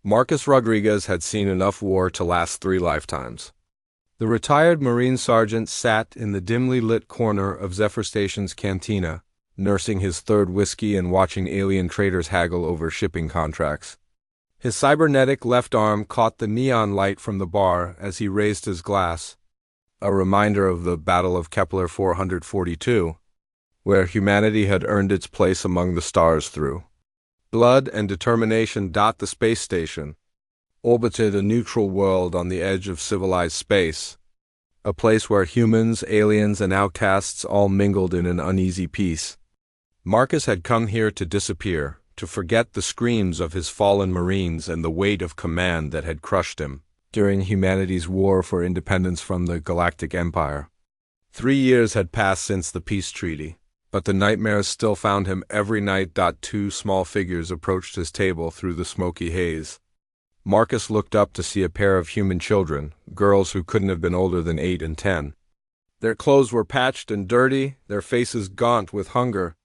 Marcus Rodriguez had seen enough war to last 3 lifetimes. The retired Marine sergeant sat in the dimly lit corner of Zephyr Station's cantina, nursing his 3rd whiskey and watching alien traders haggle over shipping contracts. His cybernetic left arm caught the neon light from the bar as he raised his glass, a reminder of the Battle of Kepler 442, where humanity had earned its place among the stars through blood and determination. The space station orbited a neutral world on the edge of civilized space, a place where humans, aliens, and outcasts all mingled in an uneasy peace. Marcus had come here to disappear, to forget the screams of his fallen Marines and the weight of command that had crushed him during humanity's war for independence from the Galactic Empire. 3 years had passed since the peace treaty, but the nightmares still found him every night. 2 small figures approached his table through the smoky haze. Marcus looked up to see a pair of human children, girls who couldn't have been older than 8 and 10. Their clothes were patched and dirty, their faces gaunt with hunger,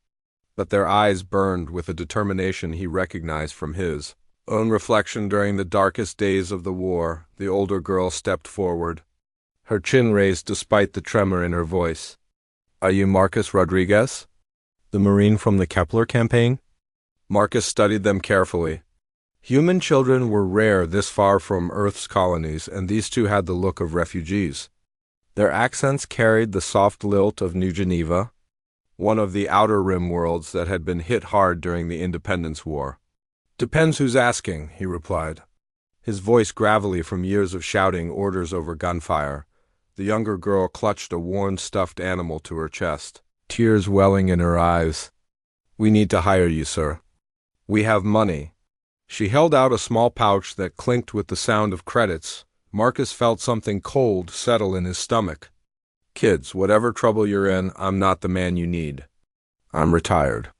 but their eyes burned with a determination he recognized from his own reflection during the darkest days of the war. The older girl stepped forward, her chin raised despite the tremor in her voice. "Are you Marcus Rodriguez, the Marine from the Kepler campaign?" Marcus studied them carefully. Human children were rare this far from Earth's colonies, and these 2 had the look of refugees. Their accents carried the soft lilt of New Geneva, one of the outer rim worlds that had been hit hard during the Independence War. "Depends who's asking," he replied, his voice gravelly from years of shouting orders over gunfire. The younger girl clutched a worn stuffed animal to her chest, tears welling in her eyes. "We need to hire you, sir. We have money." She held out a small pouch that clinked with the sound of credits. Marcus felt something cold settle in his stomach. "Kids, whatever trouble you're in, I'm not the man you need. I'm retired."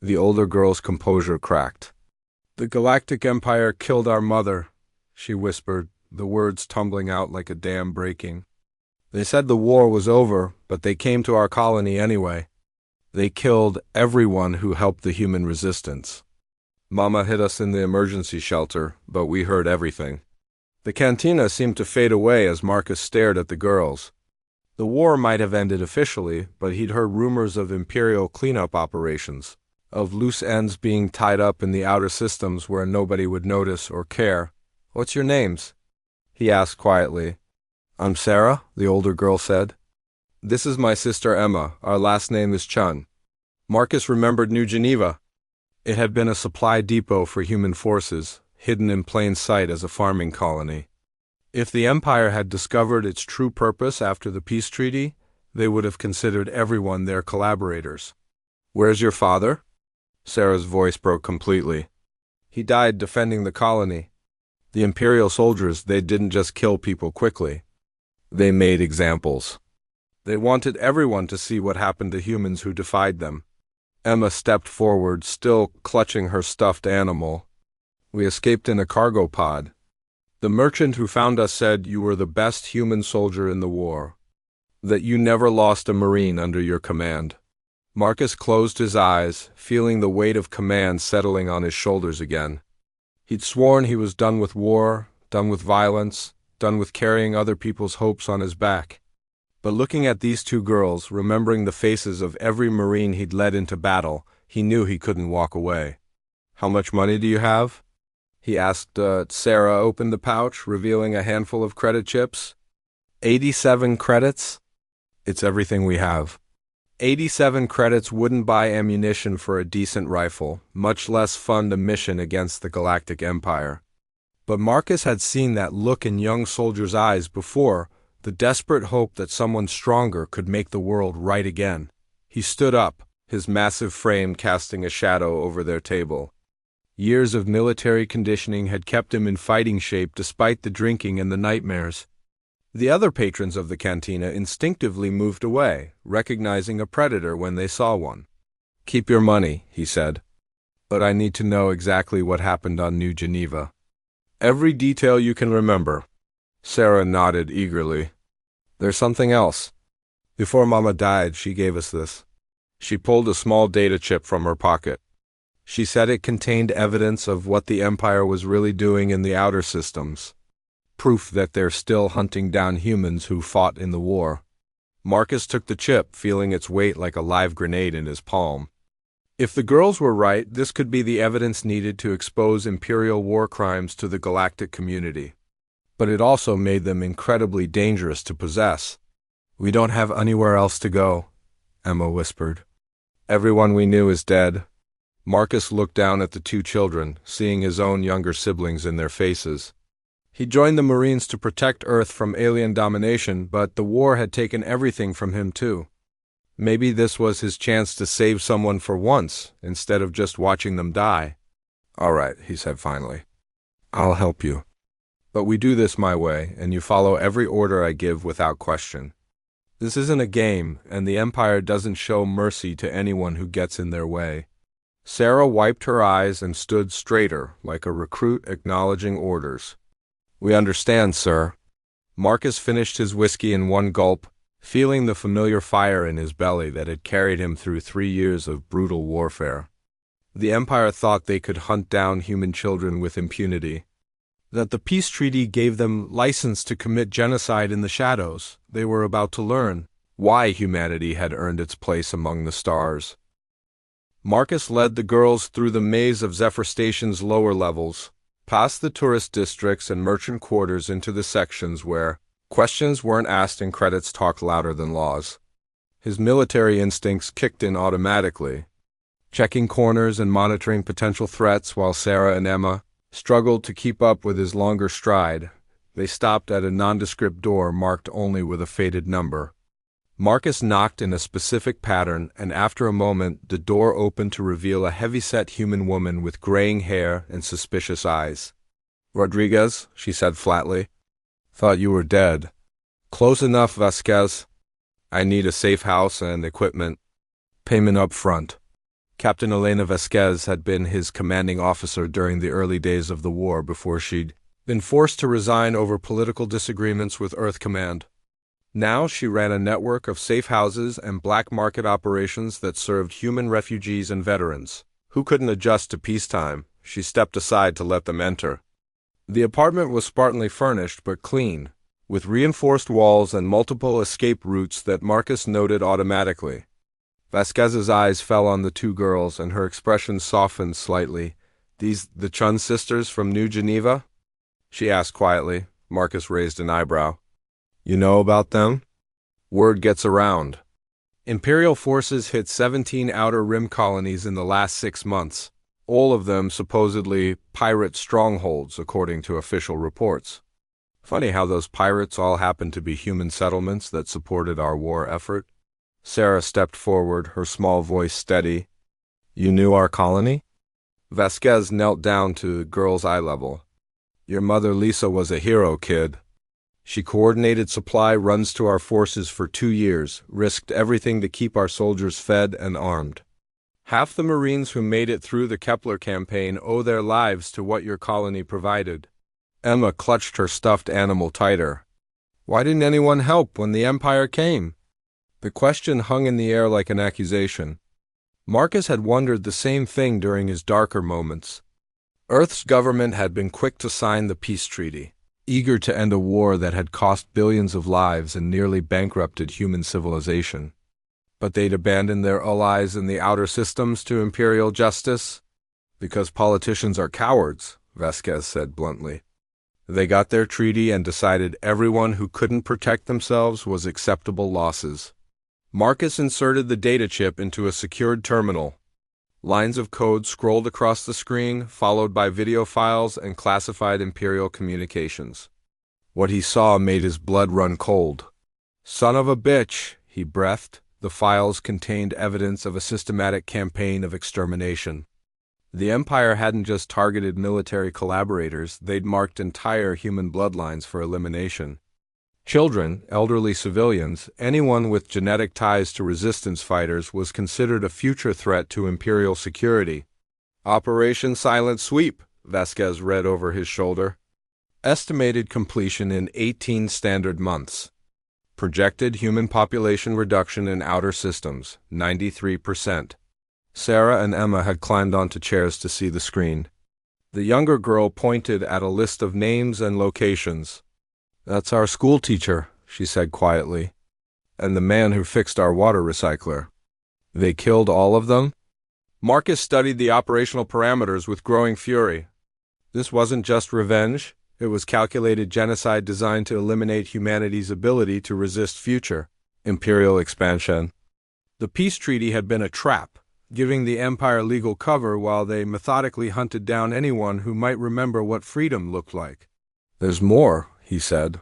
The older girl's composure cracked. "The Galactic Empire killed our mother," she whispered, the words tumbling out like a dam breaking. "They said the war was over, but they came to our colony anyway. They killed everyone who helped the human resistance. Mama hid us in the emergency shelter, but we heard everything." The cantina seemed to fade away as Marcus stared at the girls. The war might have ended officially, but he'd heard rumors of Imperial cleanup operations, of loose ends being tied up in the outer systems where nobody would notice or care. "What's your names?" he asked quietly. "I'm Sarah," the older girl said. "This is my sister Emma. Our last name is Chun." Marcus remembered New Geneva. It had been a supply depot for human forces, hidden in plain sight as a farming colony. If the Empire had discovered its true purpose after the peace treaty, they would have considered everyone their collaborators. "Where's your father?" Sarah's voice broke completely. "He died defending the colony. The Imperial soldiers, they didn't just kill people quickly. They made examples. They wanted everyone to see what happened to humans who defied them." Emma stepped forward, still clutching her stuffed animal. "We escaped in a cargo pod. The merchant who found us said you were the best human soldier in the war, that you never lost a Marine under your command." Marcus closed his eyes, feeling the weight of command settling on his shoulders again. He'd sworn he was done with war, done with violence, done with carrying other people's hopes on his back. But looking at these 2 girls, remembering the faces of every Marine he'd led into battle, he knew he couldn't walk away. "How much money do you have?" he asked. Sarah opened the pouch, revealing a handful of credit chips. 87 credits? It's everything we have." 87 credits wouldn't buy ammunition for a decent rifle, much less fund a mission against the Galactic Empire. But Marcus had seen that look in young soldiers' eyes before, the desperate hope that someone stronger could make the world right again. He stood up, his massive frame casting a shadow over their table. Years of military conditioning had kept him in fighting shape despite the drinking and the nightmares. The other patrons of the cantina instinctively moved away, recognizing a predator when they saw one. "Keep your money," he said. "But I need to know exactly what happened on New Geneva. Every detail you can remember." Sarah nodded eagerly. "There's something else. Before Mama died, she gave us this." She pulled a small data chip from her pocket. She said it contained evidence of what the Empire was really doing in the outer systems. Proof that they're still hunting down humans who fought in the war. Marcus took the chip, feeling its weight like a live grenade in his palm. If the girls were right, this could be the evidence needed to expose Imperial war crimes to the galactic community. But it also made them incredibly dangerous to possess. "We don't have anywhere else to go," Emma whispered. "Everyone we knew is dead." Marcus looked down at the two children, seeing his own younger siblings in their faces. He joined the Marines to protect Earth from alien domination, but the war had taken everything from him too. Maybe this was his chance to save someone for once, instead of just watching them die. "All right," he said finally. "I'll help you. But we do this my way, and you follow every order I give without question. This isn't a game, and the Empire doesn't show mercy to anyone who gets in their way." Sarah wiped her eyes and stood straighter, like a recruit acknowledging orders. "We understand, sir." Marcus finished his whiskey in one gulp, feeling the familiar fire in his belly that had carried him through 3 years of brutal warfare. The Empire thought they could hunt down human children with impunity. That the peace treaty gave them license to commit genocide in the shadows. They were about to learn why humanity had earned its place among the stars. Marcus led the girls through the maze of Zephyr Station's lower levels, past the tourist districts and merchant quarters into the sections where questions weren't asked and credits talked louder than laws. His military instincts kicked in automatically, checking corners and monitoring potential threats while Sarah and Emma struggled to keep up with his longer stride. They stopped at a nondescript door marked only with a faded number. Marcus knocked in a specific pattern, and after a moment the door opened to reveal a heavy-set human woman with graying hair and suspicious eyes. "Rodriguez," she said flatly. "Thought you were dead." "Close enough, Vasquez. I need a safe house and equipment. Payment up front." Captain Elena Vasquez had been his commanding officer during the early days of the war before she'd been forced to resign over political disagreements with Earth Command. Now she ran a network of safe houses and black market operations that served human refugees and veterans who couldn't adjust to peacetime. She stepped aside to let them enter. The apartment was spartanly furnished but clean, with reinforced walls and multiple escape routes that Marcus noted automatically. Vasquez's eyes fell on the two girls, and her expression softened slightly. "These the Chun sisters from New Geneva?" she asked quietly. Marcus raised an eyebrow. "You know about them?" "Word gets around. Imperial forces hit 17 outer rim colonies in the last 6 months, all of them supposedly pirate strongholds, according to official reports. Funny how those pirates all happened to be human settlements that supported our war effort." Sarah stepped forward, her small voice steady. "You knew our colony?" Vasquez knelt down to the girl's eye level. "Your mother Lisa was a hero, kid. She coordinated supply runs to our forces for 2 years, risked everything to keep our soldiers fed and armed. Half the Marines who made it through the Kepler campaign owe their lives to what your colony provided." Emma clutched her stuffed animal tighter. "Why didn't anyone help when the Empire came?" The question hung in the air like an accusation. Marcus had wondered the same thing during his darker moments. Earth's government had been quick to sign the peace treaty, eager to end a war that had cost billions of lives and nearly bankrupted human civilization. But they'd abandoned their allies in the outer systems to imperial justice? "Because politicians are cowards," Vasquez said bluntly. "They got their treaty and decided everyone who couldn't protect themselves was acceptable losses." Marcus inserted the data chip into a secured terminal. Lines of code scrolled across the screen, followed by video files and classified Imperial communications. What he saw made his blood run cold. "Son of a bitch," he breathed. The files contained evidence of a systematic campaign of extermination. The Empire hadn't just targeted military collaborators, they'd marked entire human bloodlines for elimination. Children, elderly civilians, anyone with genetic ties to resistance fighters was considered a future threat to Imperial security. "Operation Silent Sweep," Vasquez read over his shoulder. "Estimated completion in 18 standard months. Projected human population reduction in outer systems, 93%. Sarah and Emma had climbed onto chairs to see the screen. The younger girl pointed at a list of names and locations. "That's our school teacher," she said quietly, "and the man who fixed our water recycler." "They killed all of them?" Marcus studied the operational parameters with growing fury. This wasn't just revenge, it was calculated genocide designed to eliminate humanity's ability to resist future imperial expansion. The peace treaty had been a trap, giving the Empire legal cover while they methodically hunted down anyone who might remember what freedom looked like. "There's more," he said,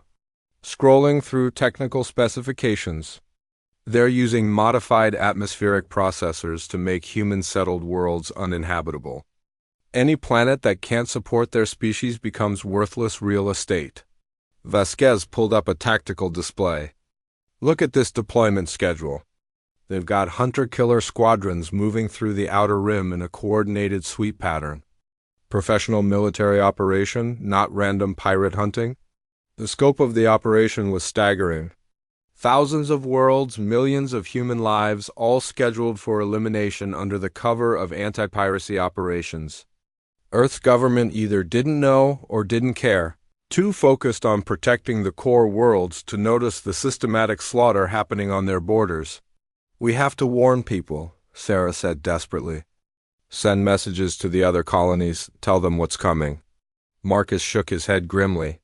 scrolling through technical specifications. "They're using modified atmospheric processors to make human-settled worlds uninhabitable. Any planet that can't support their species becomes worthless real estate." Vasquez pulled up a tactical display. "Look at this deployment schedule. They've got hunter-killer squadrons moving through the outer rim in a coordinated sweep pattern. Professional military operation, not random pirate hunting." The scope of the operation was staggering. Thousands of worlds, millions of human lives, all scheduled for elimination under the cover of anti-piracy operations. Earth's government either didn't know or didn't care, too focused on protecting the core worlds to notice the systematic slaughter happening on their borders. "We have to warn people," Sarah said desperately. "Send messages to the other colonies, tell them what's coming." Marcus shook his head grimly.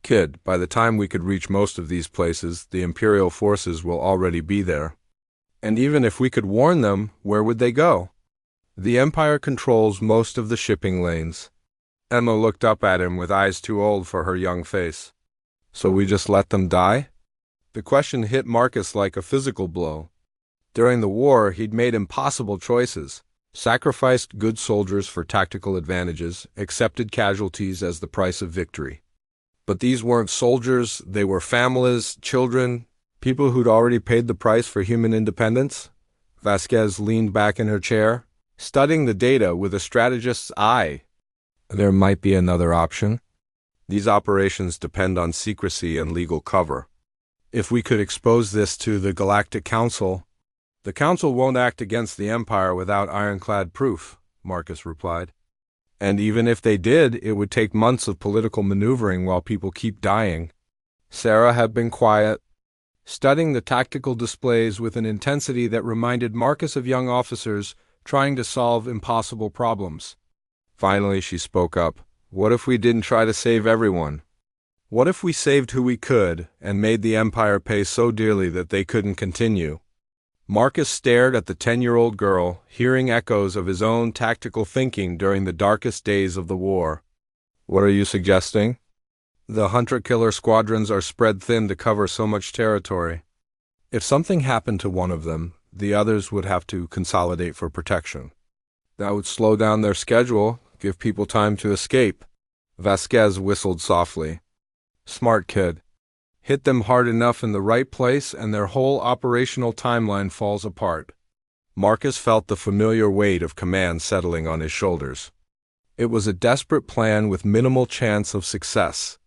"Kid, by the time we could reach most of these places, the Imperial forces will already be there. And even if we could warn them, where would they go? The Empire controls most of the shipping lanes." Emma looked up at him with eyes too old for her young face. "So we just let them die?" The question hit Marcus like a physical blow. During the war, he'd made impossible choices, sacrificed good soldiers for tactical advantages, accepted casualties as the price of victory. But these weren't soldiers, they were families, children, people who'd already paid the price for human independence. Vasquez leaned back in her chair, studying the data with a strategist's eye. "There might be another option. These operations depend on secrecy and legal cover. If we could expose this to the Galactic Council—" "The Council won't act against the Empire without ironclad proof," Marcus replied. "And even if they did, it would take months of political maneuvering while people keep dying." Sarah had been quiet, studying the tactical displays with an intensity that reminded Marcus of young officers trying to solve impossible problems. Finally, she spoke up. "What if we didn't try to save everyone? What if we saved who we could and made the Empire pay so dearly that they couldn't continue?" Marcus stared at the 10-year-old girl, hearing echoes of his own tactical thinking during the darkest days of the war. "What are you suggesting?" "The hunter-killer squadrons are spread thin to cover so much territory. If something happened to one of them, the others would have to consolidate for protection. That would slow down their schedule, give people time to escape." Vasquez whistled softly. "Smart kid. Hit them hard enough in the right place and their whole operational timeline falls apart." Marcus felt the familiar weight of command settling on his shoulders. It was a desperate plan with minimal chance of success,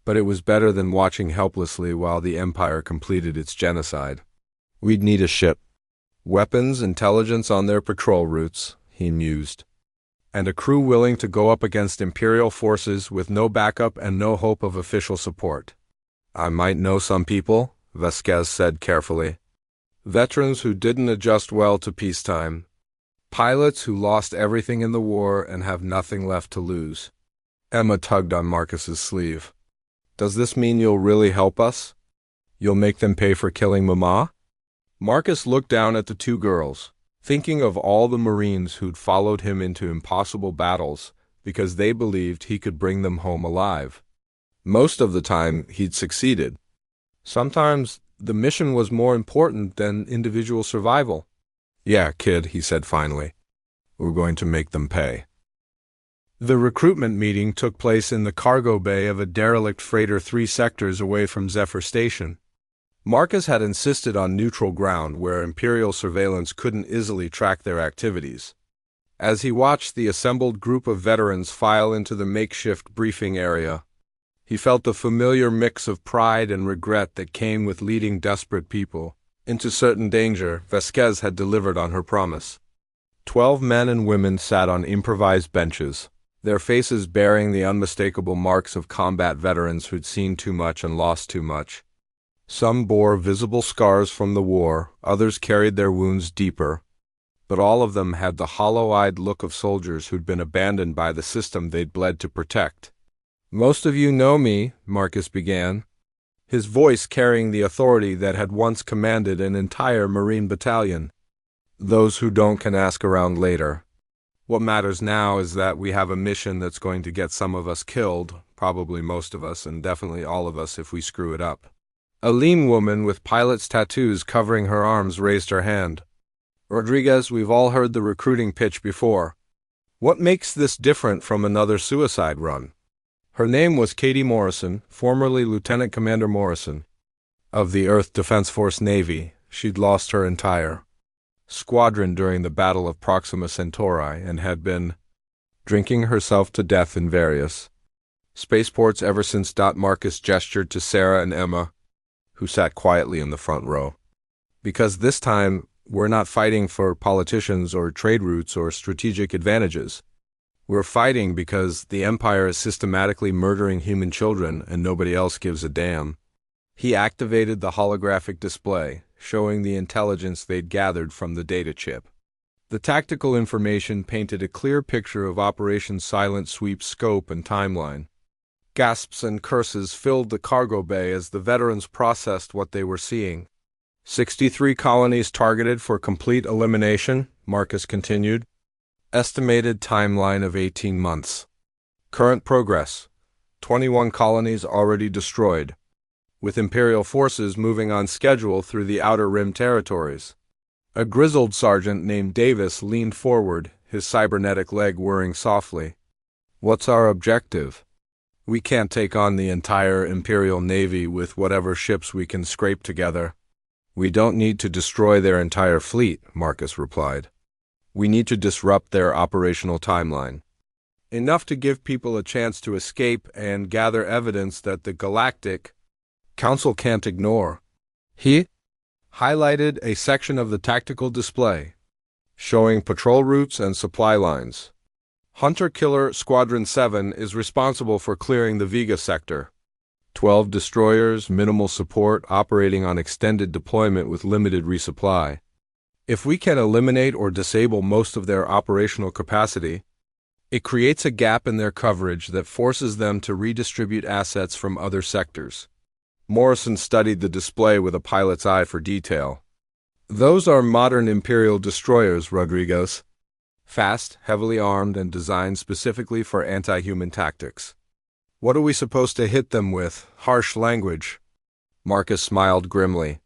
but it was better than watching helplessly while the Empire completed its genocide. "We'd need a ship. Weapons, intelligence on their patrol routes," he mused. "And a crew willing to go up against Imperial forces with no backup and no hope of official support." "I might know some people," Vasquez said carefully. "Veterans who didn't adjust well to peacetime. Pilots who lost everything in the war and have nothing left to lose." Emma tugged on Marcus's sleeve. "Does this mean you'll really help us? You'll make them pay for killing Mama?" Marcus looked down at the two girls, thinking of all the Marines who'd followed him into impossible battles because they believed he could bring them home alive. Most of the time, he'd succeeded. Sometimes, the mission was more important than individual survival. "Yeah, kid," he said finally. "We're going to make them pay." The recruitment meeting took place in the cargo bay of a derelict freighter 3 sectors away from Zephyr Station. Marcus had insisted on neutral ground where Imperial surveillance couldn't easily track their activities. As he watched the assembled group of veterans file into the makeshift briefing area, he felt the familiar mix of pride and regret that came with leading desperate people into certain danger. Vasquez had delivered on her promise. 12 men and women sat on improvised benches, their faces bearing the unmistakable marks of combat veterans who'd seen too much and lost too much. Some bore visible scars from the war, others carried their wounds deeper, but all of them had the hollow-eyed look of soldiers who'd been abandoned by the system they'd bled to protect. "Most of you know me," Marcus began, his voice carrying the authority that had once commanded an entire Marine battalion. "Those who don't can ask around later. What matters now is that we have a mission that's going to get some of us killed, probably most of us, and definitely all of us if we screw it up." A lean woman with pilot's tattoos covering her arms raised her hand. "Rodriguez, we've all heard the recruiting pitch before. What makes this different from another suicide run?" Her name was Katie Morrison, formerly Lieutenant Commander Morrison. Of the Earth Defense Force Navy, she'd lost her entire squadron during the Battle of Proxima Centauri and had been drinking herself to death in various spaceports ever since. Marcus gestured to Sarah and Emma, who sat quietly in the front row. "Because this time, we're not fighting for politicians or trade routes or strategic advantages. We're fighting because the Empire is systematically murdering human children and nobody else gives a damn." He activated the holographic display, showing the intelligence they'd gathered from the data chip. The tactical information painted a clear picture of Operation Silent Sweep's scope and timeline. Gasps and curses filled the cargo bay as the veterans processed what they were seeing. 63 colonies targeted for complete elimination, Marcus continued. Estimated timeline of 18 months. Current progress: 21 colonies already destroyed, with Imperial forces moving on schedule through the Outer Rim territories. A grizzled sergeant named Davis leaned forward, his cybernetic leg whirring softly. "What's our objective? We can't take on the entire Imperial Navy with whatever ships we can scrape together." "We don't need to destroy their entire fleet," Marcus replied. "We need to disrupt their operational timeline. Enough to give people a chance to escape and gather evidence that the Galactic Council can't ignore." He highlighted a section of the tactical display, showing patrol routes and supply lines. Hunter-Killer Squadron 7 is responsible for clearing the Vega sector. 12 destroyers, minimal support, operating on extended deployment with limited resupply. If we can eliminate or disable most of their operational capacity, it creates a gap in their coverage that forces them to redistribute assets from other sectors. Morrison studied the display with a pilot's eye for detail. "Those are modern Imperial destroyers, Rodriguez. Fast, heavily armed, and designed specifically for anti-human tactics. What are we supposed to hit them with? Harsh language?" Marcus smiled grimly.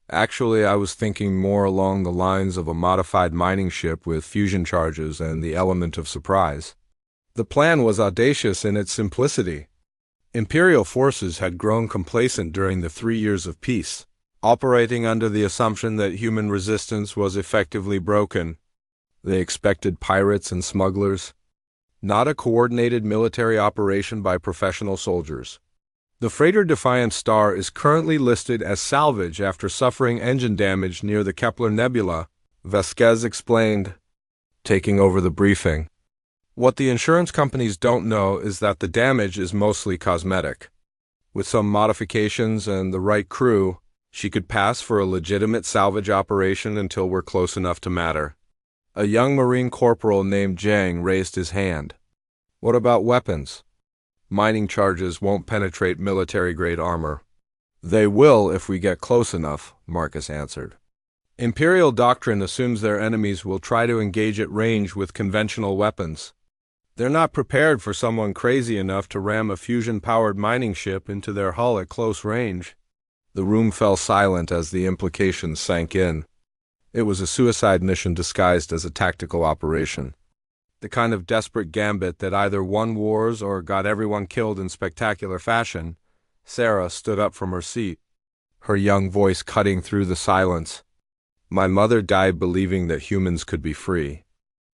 "Actually, I was thinking more along the lines of a modified mining ship with fusion charges and the element of surprise." The plan was audacious in its simplicity. Imperial forces had grown complacent during the 3 years of peace, operating under the assumption that human resistance was effectively broken. They expected pirates and smugglers, not a coordinated military operation by professional soldiers. The freighter Defiant Star is currently listed as salvage after suffering engine damage near the Kepler Nebula, Vasquez explained, taking over the briefing. "What the insurance companies don't know is that the damage is mostly cosmetic. With some modifications and the right crew, she could pass for a legitimate salvage operation until we're close enough to matter." A young Marine corporal named Jang raised his hand. "What about weapons?" "Mining charges won't penetrate military-grade armor." "They will if we get close enough," Marcus answered. "Imperial doctrine assumes their enemies will try to engage at range with conventional weapons. They're not prepared for someone crazy enough to ram a fusion-powered mining ship into their hull at close range." The room fell silent as the implications sank in. It was a suicide mission disguised as a tactical operation. The kind of desperate gambit that either won wars or got everyone killed in spectacular fashion. Sarah stood up from her seat, her young voice cutting through the silence. "My mother died believing that humans could be free.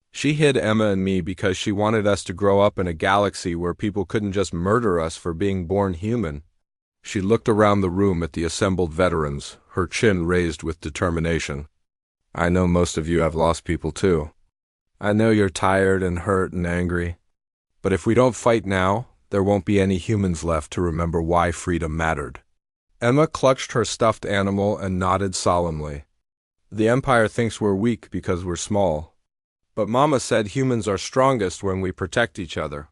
She hid Emma and me because she wanted us to grow up in a galaxy where people couldn't just murder us for being born human." She looked around the room at the assembled veterans, her chin raised with determination. "I know most of you have lost people too. I know you're tired and hurt and angry, but if we don't fight now, there won't be any humans left to remember why freedom mattered." Emma clutched her stuffed animal and nodded solemnly. "The Empire thinks we're weak because we're small. But Mama said humans are strongest when we protect each other."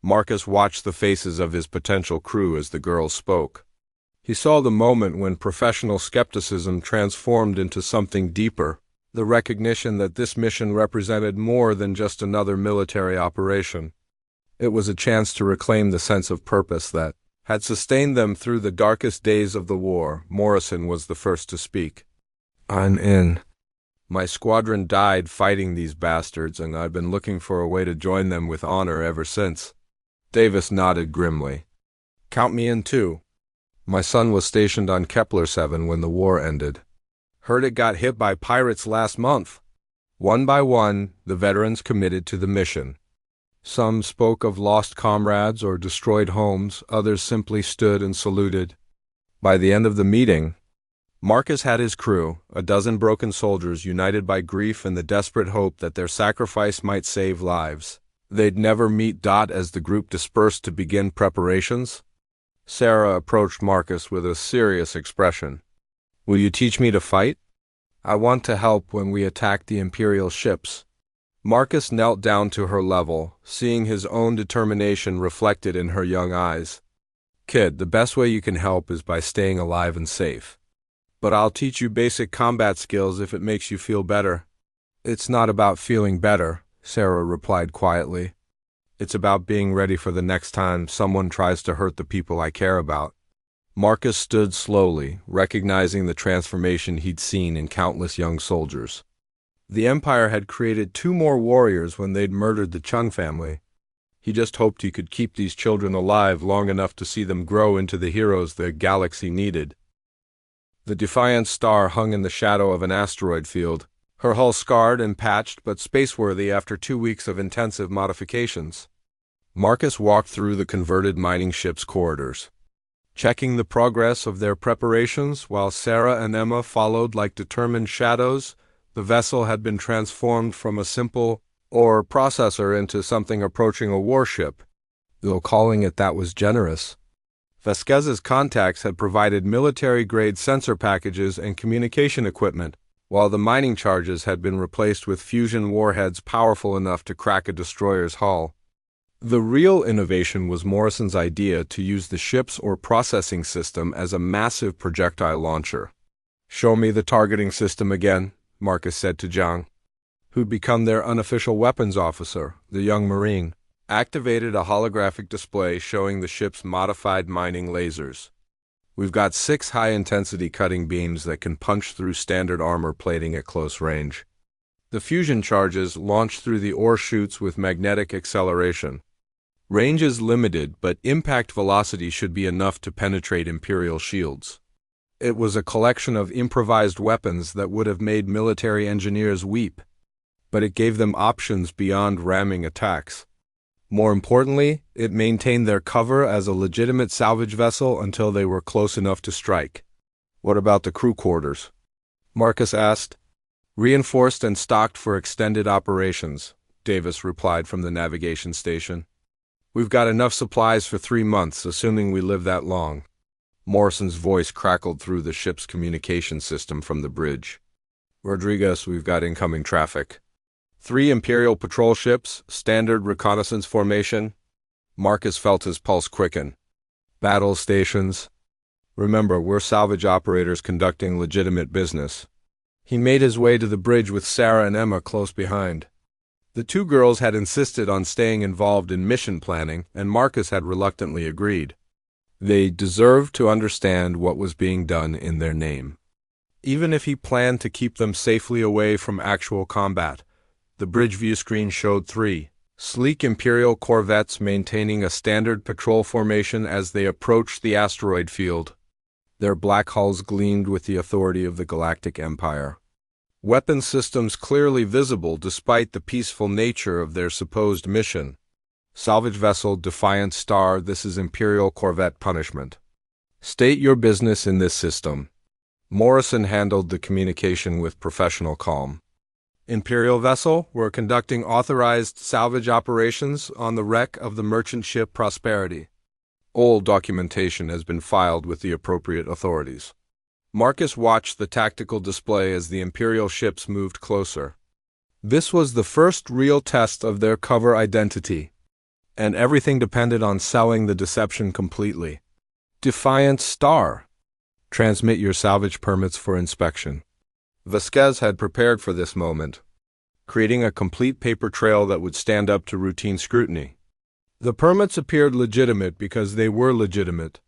Marcus watched the faces of his potential crew as the girls spoke. He saw the moment when professional skepticism transformed into something deeper, the recognition that this mission represented more than just another military operation. It was a chance to reclaim the sense of purpose that had sustained them through the darkest days of the war. Morrison was the first to speak. "I'm in. My squadron died fighting these bastards, and I've been looking for a way to join them with honor ever since." Davis nodded grimly. "Count me in too. My son was stationed on Kepler 7 when the war ended. Heard it got hit by pirates last month." One by one, the veterans committed to the mission. Some spoke of lost comrades or destroyed homes, others simply stood and saluted. By the end of the meeting, Marcus had his crew, a dozen broken soldiers united by grief and the desperate hope that their sacrifice might save lives. They'd never meet as the group dispersed to begin preparations. Sarah approached Marcus with a serious expression. "Will you teach me to fight? I want to help when we attack the Imperial ships." Marcus knelt down to her level, seeing his own determination reflected in her young eyes. "Kid, the best way you can help is by staying alive and safe. But I'll teach you basic combat skills if it makes you feel better." "It's not about feeling better," Sarah replied quietly. "It's about being ready for the next time someone tries to hurt the people I care about." Marcus stood slowly, recognizing the transformation he'd seen in countless young soldiers. The Empire had created 2 more warriors when they'd murdered the Chung family. He just hoped he could keep these children alive long enough to see them grow into the heroes the galaxy needed. The Defiant Star hung in the shadow of an asteroid field, her hull scarred and patched but spaceworthy after 2 weeks of intensive modifications. Marcus walked through the converted mining ship's corridors, checking the progress of their preparations while Sarah and Emma followed like determined shadows. The vessel had been transformed from a simple ore processor into something approaching a warship, though calling it that was generous. Vasquez's contacts had provided military-grade sensor packages and communication equipment, while the mining charges had been replaced with fusion warheads powerful enough to crack a destroyer's hull. The real innovation was Morrison's idea to use the ship's ore processing system as a massive projectile launcher. "Show me the targeting system again," Marcus said to Zhang, who'd become their unofficial weapons officer. The young Marine activated a holographic display showing the ship's modified mining lasers. "We've got 6 high-intensity cutting beams that can punch through standard armor plating at close range. The fusion charges launch through the ore chutes with magnetic acceleration. Range is limited, but impact velocity should be enough to penetrate Imperial shields." It was a collection of improvised weapons that would have made military engineers weep, but it gave them options beyond ramming attacks. More importantly, it maintained their cover as a legitimate salvage vessel until they were close enough to strike. "What about the crew quarters?" Marcus asked. "Reinforced and stocked for extended operations," Davis replied from the navigation station. "We've got enough supplies for 3 months, assuming we live that long." Morrison's voice crackled through the ship's communication system from the bridge. "Rodriguez, we've got incoming traffic. 3 Imperial patrol ships, standard reconnaissance formation." Marcus felt his pulse quicken. "Battle stations. Remember, we're salvage operators conducting legitimate business." He made his way to the bridge with Sarah and Emma close behind. The 2 girls had insisted on staying involved in mission planning, and Marcus had reluctantly agreed. They deserved to understand what was being done in their name. Even if he planned to keep them safely away from actual combat, the bridge view screen showed 3 sleek Imperial corvettes maintaining a standard patrol formation as they approached the asteroid field. Their black hulls gleamed with the authority of the Galactic Empire. Weapon systems clearly visible despite the peaceful nature of their supposed mission. "Salvage vessel Defiant Star, this is Imperial Corvette Punishment. State your business in this system." Morrison handled the communication with professional calm. Imperial vessel, we're conducting authorized salvage operations on the wreck of the merchant ship Prosperity. All documentation has been filed with the appropriate authorities. Marcus watched the tactical display as the Imperial ships moved closer. This was the first real test of their cover identity, and everything depended on selling the deception completely. Defiant Star. Transmit your salvage permits for inspection. Vasquez had prepared for this moment, creating a complete paper trail that would stand up to routine scrutiny. The permits appeared legitimate because they were legitimate,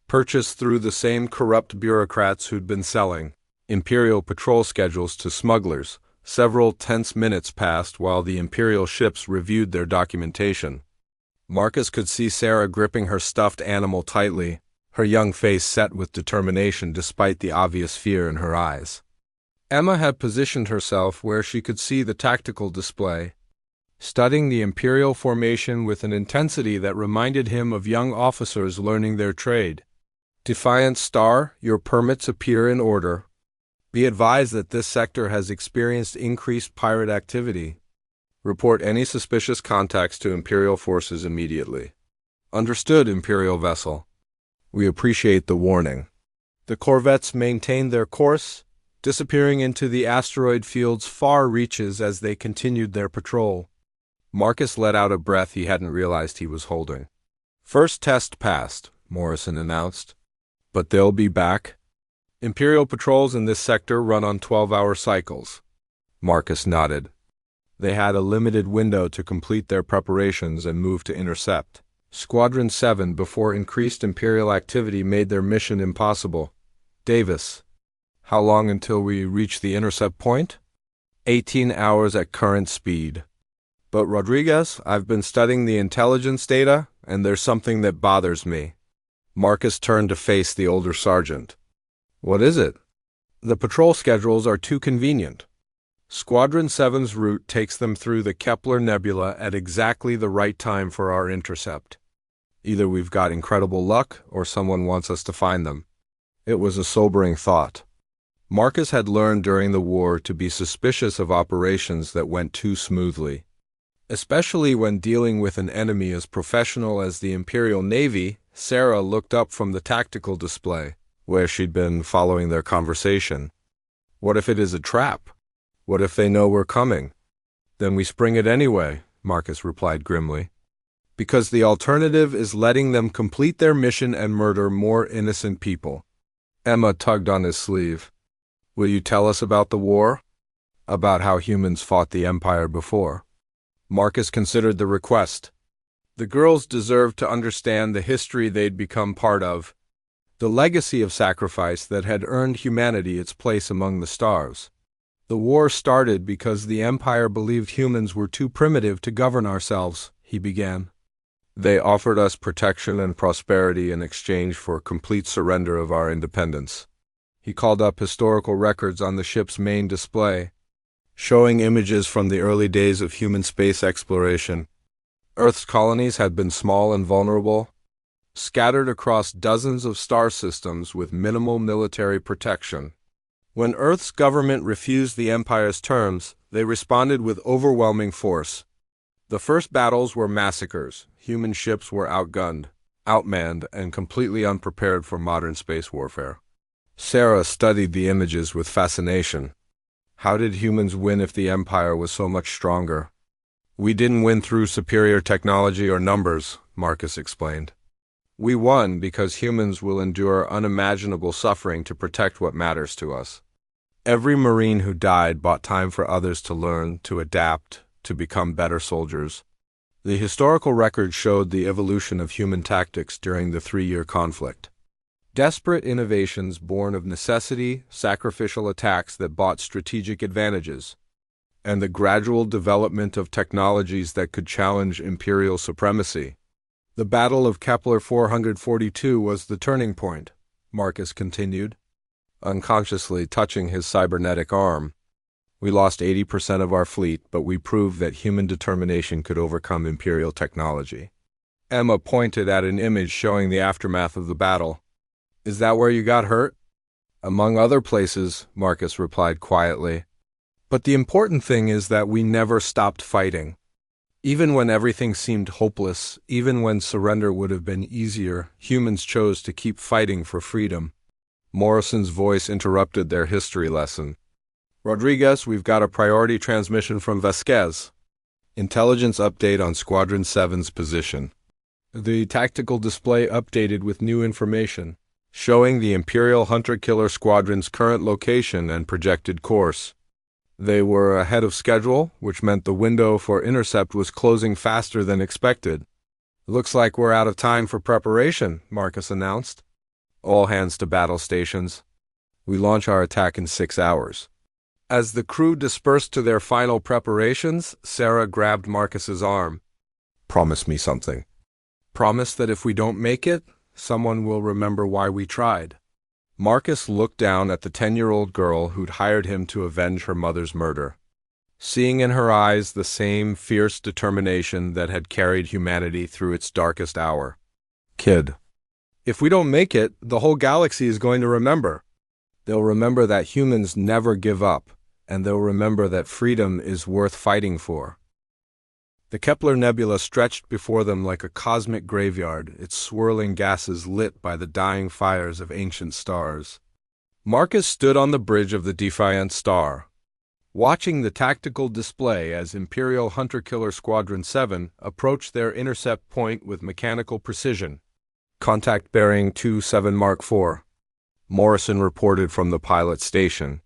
purchased through the same corrupt bureaucrats who'd been selling Imperial patrol schedules to smugglers. Several tense minutes passed while the Imperial ships reviewed their documentation. Marcus could see Sarah gripping her stuffed animal tightly, her young face set with determination despite the obvious fear in her eyes. Emma had positioned herself where she could see the tactical display, studying the Imperial formation with an intensity that reminded him of young officers learning their trade. Defiant Star, your permits appear in order. Be advised that this sector has experienced increased pirate activity. Report any suspicious contacts to Imperial forces immediately. Understood, Imperial vessel. We appreciate the warning. The corvettes maintained their course, disappearing into the asteroid field's far reaches as they continued their patrol. Marcus let out a breath he hadn't realized he was holding. First test passed, Morrison announced. But they'll be back. Imperial patrols in this sector run on 12-hour cycles. Marcus nodded. They had a limited window to complete their preparations and move to intercept Squadron 7 before increased Imperial activity made their mission impossible. Davis. How long until we reach the intercept point? 18 hours at current speed. But Rodriguez, I've been studying the intelligence data, and there's something that bothers me. Marcus turned to face the older sergeant. What is it? The patrol schedules are too convenient. Squadron 7's route takes them through the Kepler Nebula at exactly the right time for our intercept. Either we've got incredible luck, or someone wants us to find them. It was a sobering thought. Marcus had learned during the war to be suspicious of operations that went too smoothly, especially when dealing with an enemy as professional as the Imperial Navy. Sarah looked up from the tactical display, where she'd been following their conversation. What if it is a trap? What if they know we're coming? Then we spring it anyway, Marcus replied grimly. Because the alternative is letting them complete their mission and murder more innocent people. Emma tugged on his sleeve. Will you tell us about the war? About how humans fought the Empire before? Marcus considered the request. The girls deserved to understand the history they'd become part of, the legacy of sacrifice that had earned humanity its place among the stars. The war started because the Empire believed humans were too primitive to govern ourselves, he began. They offered us protection and prosperity in exchange for complete surrender of our independence. He called up historical records on the ship's main display, showing images from the early days of human space exploration. Earth's colonies had been small and vulnerable, scattered across dozens of star systems with minimal military protection. When Earth's government refused the Empire's terms, they responded with overwhelming force. The first battles were massacres. Human ships were outgunned, outmanned, and completely unprepared for modern space warfare. Sarah studied the images with fascination. How did humans win if the Empire was so much stronger? We didn't win through superior technology or numbers, Marcus explained. We won because humans will endure unimaginable suffering to protect what matters to us. Every Marine who died bought time for others to learn, to adapt, to become better soldiers. The historical record showed the evolution of human tactics during the 3-year conflict. Desperate innovations born of necessity, sacrificial attacks that bought strategic advantages, and the gradual development of technologies that could challenge imperial supremacy. The Battle of Kepler 442 was the turning point, Marcus continued, unconsciously touching his cybernetic arm. We lost 80% of our fleet, but we proved that human determination could overcome imperial technology. Emma pointed at an image showing the aftermath of the battle. Is that where you got hurt? Among other places, Marcus replied quietly. But the important thing is that we never stopped fighting. Even when everything seemed hopeless, even when surrender would have been easier, humans chose to keep fighting for freedom. Morrison's voice interrupted their history lesson. Rodriguez, we've got a priority transmission from Vasquez. Intelligence update on Squadron 7's position. The tactical display updated with new information, showing the Imperial Hunter-Killer Squadron's current location and projected course. They were ahead of schedule, which meant the window for intercept was closing faster than expected. Looks like we're out of time for preparation, Marcus announced. All hands to battle stations. We launch our attack in 6 hours. As the crew dispersed to their final preparations, Sarah grabbed Marcus's arm. Promise me something. Promise that if we don't make it, someone will remember why we tried. Marcus looked down at the 10-year-old girl who'd hired him to avenge her mother's murder, seeing in her eyes the same fierce determination that had carried humanity through its darkest hour. Kid, if we don't make it, the whole galaxy is going to remember. They'll remember that humans never give up, and they'll remember that freedom is worth fighting for. The Kepler Nebula stretched before them like a cosmic graveyard, its swirling gases lit by the dying fires of ancient stars. Marcus stood on the bridge of the Defiant Star, watching the tactical display as Imperial Hunter-Killer Squadron 7 approached their intercept point with mechanical precision. Contact bearing 27 Mark IV. Morrison reported from the pilot station.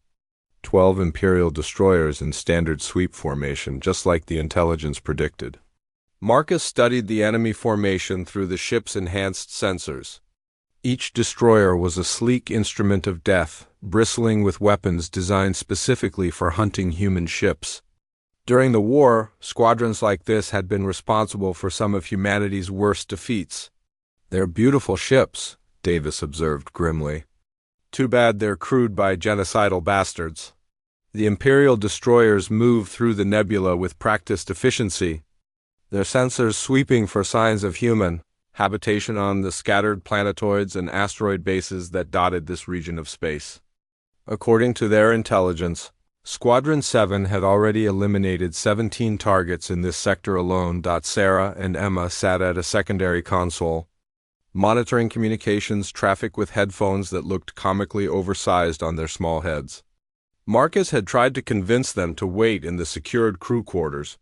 12 Imperial destroyers in standard sweep formation, just like the intelligence predicted. Marcus studied the enemy formation through the ship's enhanced sensors. Each destroyer was a sleek instrument of death, bristling with weapons designed specifically for hunting human ships. During the war, squadrons like this had been responsible for some of humanity's worst defeats. They're beautiful ships, Davis observed grimly. Too bad they're crewed by genocidal bastards. The Imperial destroyers move through the nebula with practiced efficiency, their sensors sweeping for signs of human habitation on the scattered planetoids and asteroid bases that dotted this region of space. According to their intelligence, Squadron 7 had already eliminated 17 targets in this sector alone. Sarah and Emma sat at a secondary console, monitoring communications traffic with headphones that looked comically oversized on their small heads. Marcus had tried to convince them to wait in the secured crew quarters,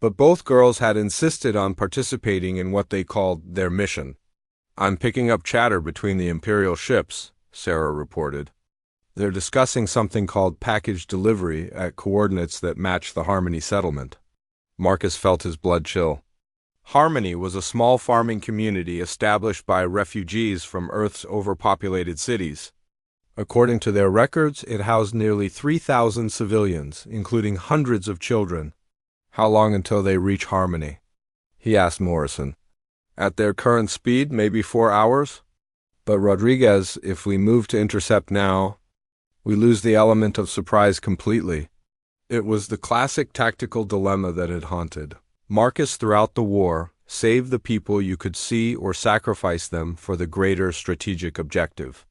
but both girls had insisted on participating in what they called their mission. I'm picking up chatter between the Imperial ships, Sarah reported. They're discussing something called package delivery at coordinates that match the Harmony settlement. Marcus felt his blood chill. Harmony was a small farming community established by refugees from Earth's overpopulated cities. According to their records, it housed nearly 3,000 civilians, including hundreds of children. How long until they reach Harmony? He asked Morrison. At their current speed, maybe 4 hours? But Rodriguez, if we move to intercept now, we lose the element of surprise completely. It was the classic tactical dilemma that had haunted Marcus throughout the war: save the people you could see or sacrifice them for the greater strategic objective.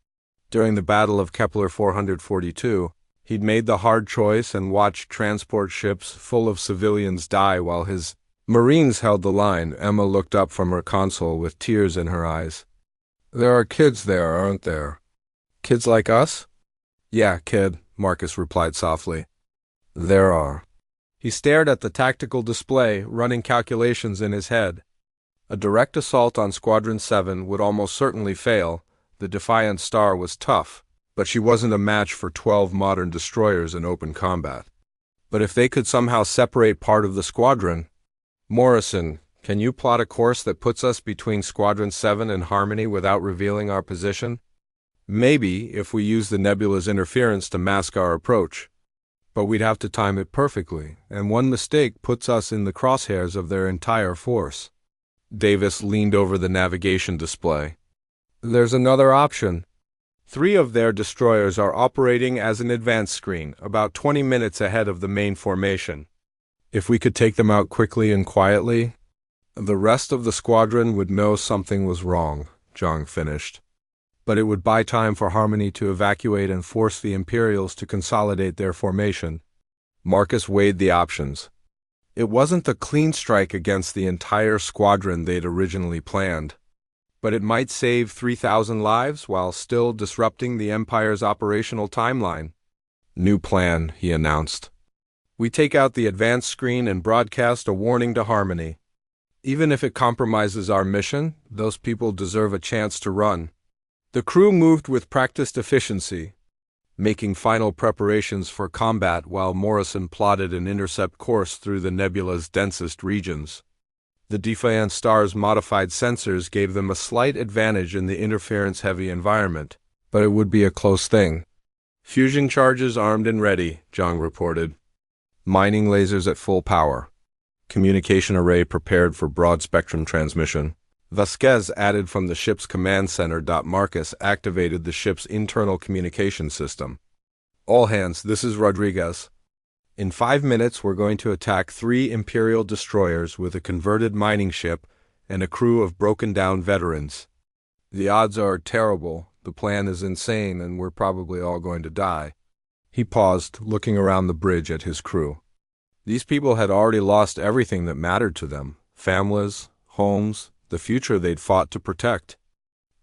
During the Battle of Kepler 442, he'd made the hard choice and watched transport ships full of civilians die while his Marines held the line. Emma looked up from her console with tears in her eyes. There are kids there, aren't there? Kids like us? Yeah, kid, Marcus replied softly. There are. He stared at the tactical display, running calculations in his head. A direct assault on Squadron 7 would almost certainly fail. The Defiant Star was tough, but she wasn't a match for 12 modern destroyers in open combat. But if they could somehow separate part of the squadron... Morrison, can you plot a course that puts us between Squadron 7 and Harmony without revealing our position? Maybe, if we use the nebula's interference to mask our approach. But we'd have to time it perfectly, and one mistake puts us in the crosshairs of their entire force. Davis leaned over the navigation display. There's another option. 3 of their destroyers are operating as an advance screen, about 20 minutes ahead of the main formation. If we could take them out quickly and quietly, the rest of the squadron would know something was wrong, Zhang finished. But it would buy time for Harmony to evacuate and force the Imperials to consolidate their formation. Marcus weighed the options. It wasn't the clean strike against the entire squadron they'd originally planned, but it might save 3,000 lives while still disrupting the Empire's operational timeline. New plan, he announced. We take out the advanced screen and broadcast a warning to Harmony. Even if it compromises our mission, those people deserve a chance to run. The crew moved with practiced efficiency, making final preparations for combat while Morrison plotted an intercept course through the nebula's densest regions. The Defiant Star's modified sensors gave them a slight advantage in the interference-heavy environment, but it would be a close thing. Fusion charges armed and ready, Zhang reported. Mining lasers at full power. Communication array prepared for broad-spectrum transmission. Vasquez added from the ship's command center. Marcus activated the ship's internal communication system. All hands, this is Rodriguez. In 5 minutes, we're going to attack 3 Imperial destroyers with a converted mining ship and a crew of broken-down veterans. The odds are terrible, the plan is insane, and we're probably all going to die. He paused, looking around the bridge at his crew. These people had already lost everything that mattered to them: families, homes, the future they'd fought to protect.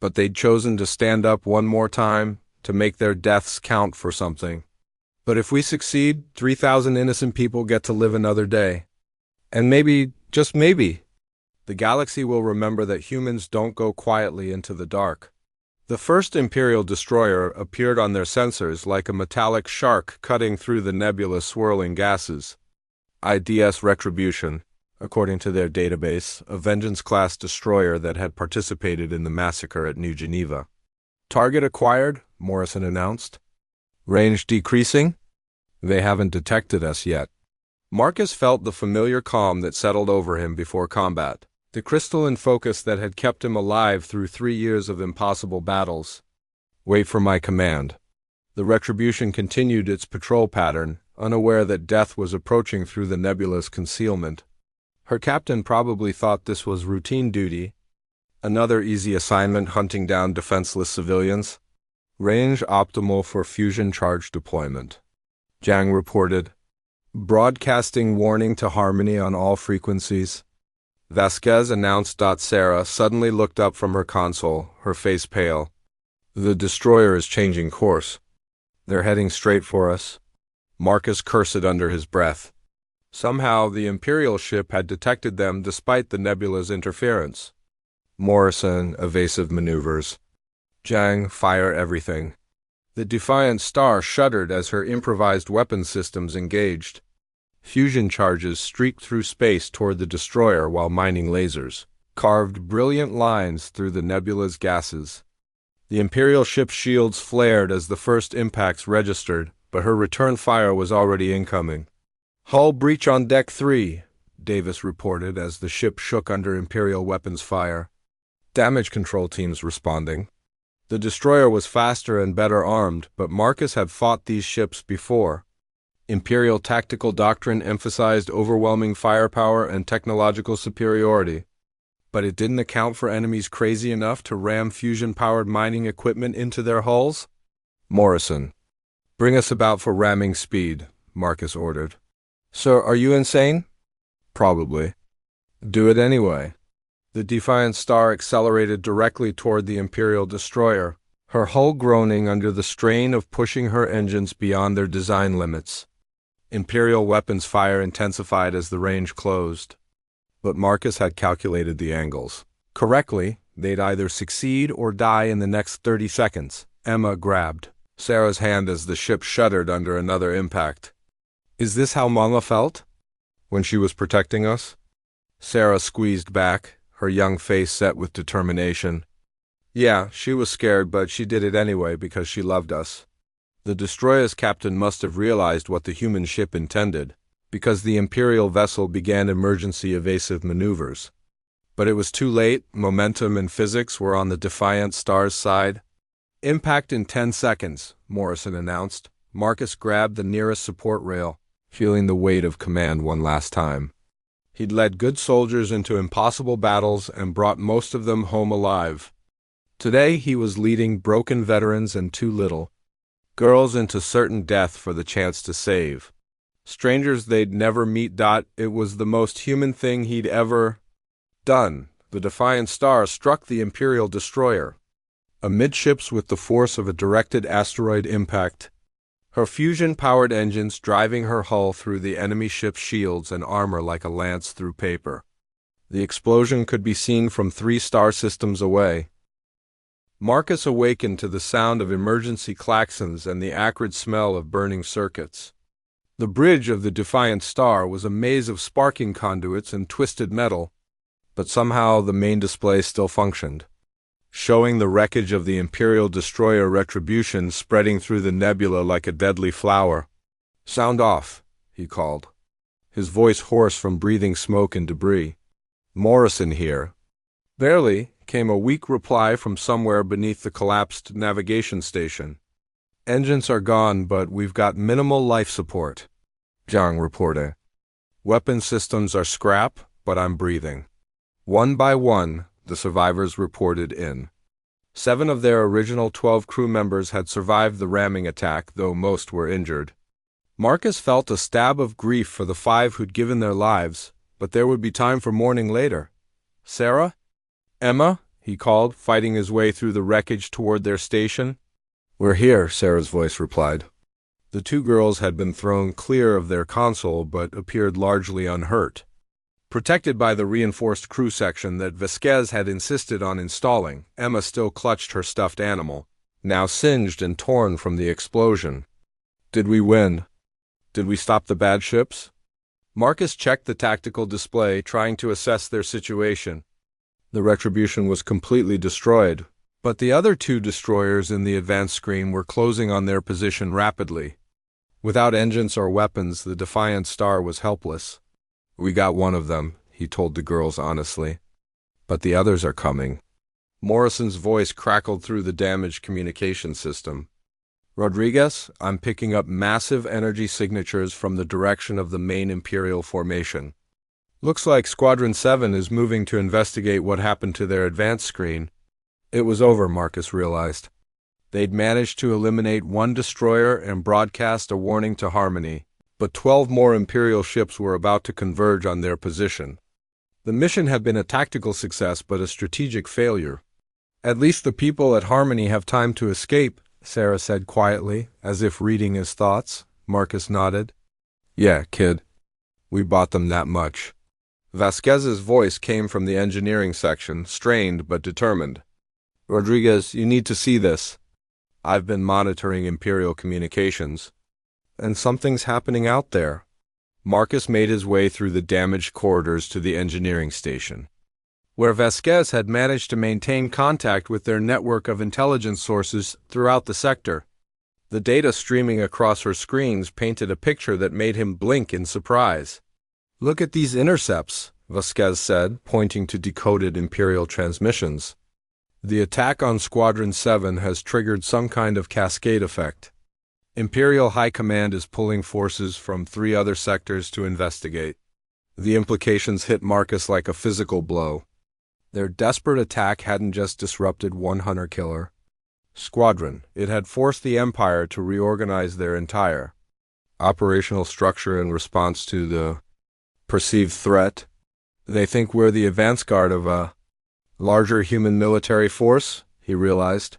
But they'd chosen to stand up one more time, to make their deaths count for something. But if we succeed, 3,000 innocent people get to live another day. And maybe, just maybe, the galaxy will remember that humans don't go quietly into the dark. The first Imperial destroyer appeared on their sensors like a metallic shark cutting through the nebula's swirling gases. IDS Retribution, according to their database, a Vengeance-class destroyer that had participated in the massacre at New Geneva. Target acquired, Morrison announced. Range decreasing? They haven't detected us yet. Marcus felt the familiar calm that settled over him before combat, the crystalline focus that had kept him alive through 3 years of impossible battles. Wait for my command. The Retribution continued its patrol pattern, unaware that death was approaching through the nebula's concealment. Her captain probably thought this was routine duty, another easy assignment hunting down defenseless civilians. Range optimal for fusion charge deployment. Zhang reported. Broadcasting warning to Harmony on all frequencies. Vasquez announced. Sarah suddenly looked up from her console, her face pale. The destroyer is changing course. They're heading straight for us. Marcus cursed under his breath. Somehow, the Imperial ship had detected them despite the nebula's interference. Morrison, evasive maneuvers. Zhang, fire everything. The Defiant Star shuddered as her improvised weapon systems engaged. Fusion charges streaked through space toward the destroyer while mining lasers, carved brilliant lines through the nebula's gases. The Imperial ship's shields flared as the first impacts registered, but her return fire was already incoming. Hull breach on Deck 3, Davis reported as the ship shook under Imperial weapons fire. Damage control teams responding. The destroyer was faster and better armed, but Marcus had fought these ships before. Imperial tactical doctrine emphasized overwhelming firepower and technological superiority, but it didn't account for enemies crazy enough to ram fusion-powered mining equipment into their hulls. Morrison. Bring us about for ramming speed, Marcus ordered. Sir, are you insane? Probably. Do it anyway. The Defiant Star accelerated directly toward the Imperial destroyer, her hull groaning under the strain of pushing her engines beyond their design limits. Imperial weapons fire intensified as the range closed. But Marcus had calculated the angles. Correctly, they'd either succeed or die in the next 30 seconds. Emma grabbed Sarah's hand as the ship shuddered under another impact. Is this how Mama felt when she was protecting us? Sarah squeezed back, her young face set with determination. Yeah, she was scared, but she did it anyway because she loved us. The destroyer's captain must have realized what the human ship intended, because the Imperial vessel began emergency evasive maneuvers. But it was too late. Momentum and physics were on the Defiant Star's side. Impact in 10 seconds, Morrison announced. Marcus grabbed the nearest support rail, feeling the weight of command one last time. He'd led good soldiers into impossible battles and brought most of them home alive. Today he was leading broken veterans and too little girls into certain death for the chance to save. Strangers they'd never meet. It was the most human thing he'd ever done. The Defiant Star struck the Imperial destroyer, amidships with the force of a directed asteroid impact, her fusion-powered engines driving her hull through the enemy ship's shields and armor like a lance through paper. The explosion could be seen from 3 star systems away. Marcus awakened to the sound of emergency klaxons and the acrid smell of burning circuits. The bridge of the Defiant Star was a maze of sparking conduits and twisted metal, but somehow the main display still functioned, showing the wreckage of the Imperial destroyer Retribution spreading through the nebula like a deadly flower. "Sound off," he called, his voice hoarse from breathing smoke and debris. "Morrison here." Barely came a weak reply from somewhere beneath the collapsed navigation station. "Engines are gone, but we've got minimal life support," Zhang reported. "Weapon systems are scrap, but I'm breathing." One by one, the survivors reported in. 7 of their original 12 crew members had survived the ramming attack, though most were injured. Marcus felt a stab of grief for the 5 who'd given their lives, but there would be time for mourning later. "Sarah? Emma?" he called, fighting his way through the wreckage toward their station. "We're here," Sarah's voice replied. The 2 girls had been thrown clear of their console but appeared largely unhurt, protected by the reinforced crew section that Vasquez had insisted on installing. Emma still clutched her stuffed animal, now singed and torn from the explosion. "Did we win? Did we stop the bad ships?" Marcus checked the tactical display, trying to assess their situation. The Retribution was completely destroyed, but the other 2 destroyers in the advanced screen were closing on their position rapidly. Without engines or weapons, the Defiant Star was helpless. "We got one of them," he told the girls honestly. "But the others are coming." Morrison's voice crackled through the damaged communication system. "Rodriguez, I'm picking up massive energy signatures from the direction of the main Imperial formation. Looks like Squadron 7 is moving to investigate what happened to their advanced screen." It was over, Marcus realized. They'd managed to eliminate 1 destroyer and broadcast a warning to Harmony, but 12 more Imperial ships were about to converge on their position. The mission had been a tactical success but a strategic failure. "At least the people at Harmony have time to escape," Sarah said quietly, as if reading his thoughts. Marcus nodded. "Yeah, kid. We bought them that much." Vasquez's voice came from the engineering section, strained but determined. "Rodriguez, you need to see this. I've been monitoring Imperial communications, and something's happening out there." Marcus made his way through the damaged corridors to the engineering station, where Vasquez had managed to maintain contact with their network of intelligence sources throughout the sector. The data streaming across her screens painted a picture that made him blink in surprise. "Look at these intercepts," Vasquez said, pointing to decoded Imperial transmissions. "The attack on Squadron 7 has triggered some kind of cascade effect. Imperial High Command is pulling forces from 3 other sectors to investigate." The implications hit Marcus like a physical blow. Their desperate attack hadn't just disrupted one hunter-killer squadron. It had forced the Empire to reorganize their entire operational structure in response to the perceived threat. "They think we're the advance guard of a larger human military force," he realized.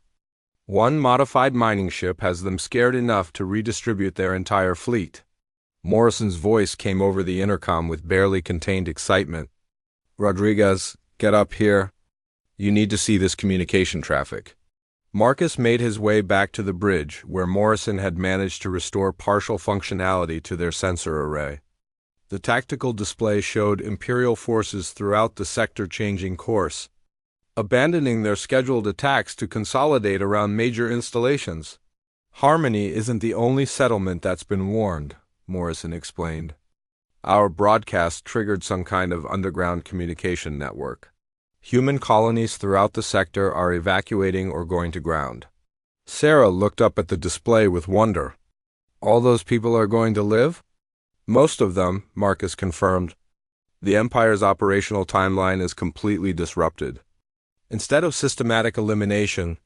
"One modified mining ship has them scared enough to redistribute their entire fleet." Morrison's voice came over the intercom with barely contained excitement. "Rodriguez, get up here. You need to see this communication traffic." Marcus made his way back to the bridge, where Morrison had managed to restore partial functionality to their sensor array. The tactical display showed Imperial forces throughout the sector changing course, abandoning their scheduled attacks to consolidate around major installations. "Harmony isn't the only settlement that's been warned," Morrison explained. "Our broadcast triggered some kind of underground communication network. Human colonies throughout the sector are evacuating or going to ground." Sarah looked up at the display with wonder. "All those people are going to live?" "Most of them," Marcus confirmed. "The Empire's operational timeline is completely disrupted. Instead of systematic elimination,